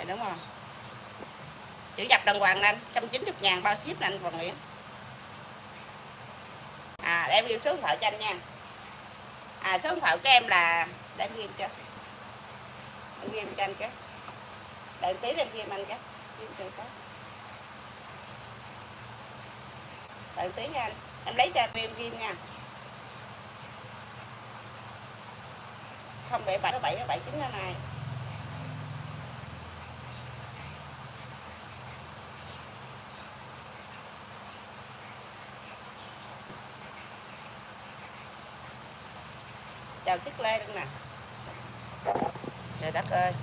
đúng không? Chữ dập đàng hoàng anh, 190.000 bao ship nè anh Hoàng Nguyễn. Em ghi số điện thoại cho anh nha. Số điện thoại của em là, để em ghi cho. Em ghi cho anh cái. Đợi tí em ghi anh cái. Đợi tí nha anh. Em lấy cho em ghi nha. 077779 chào Tuyết Lê luôn nè. Trời đất ơi.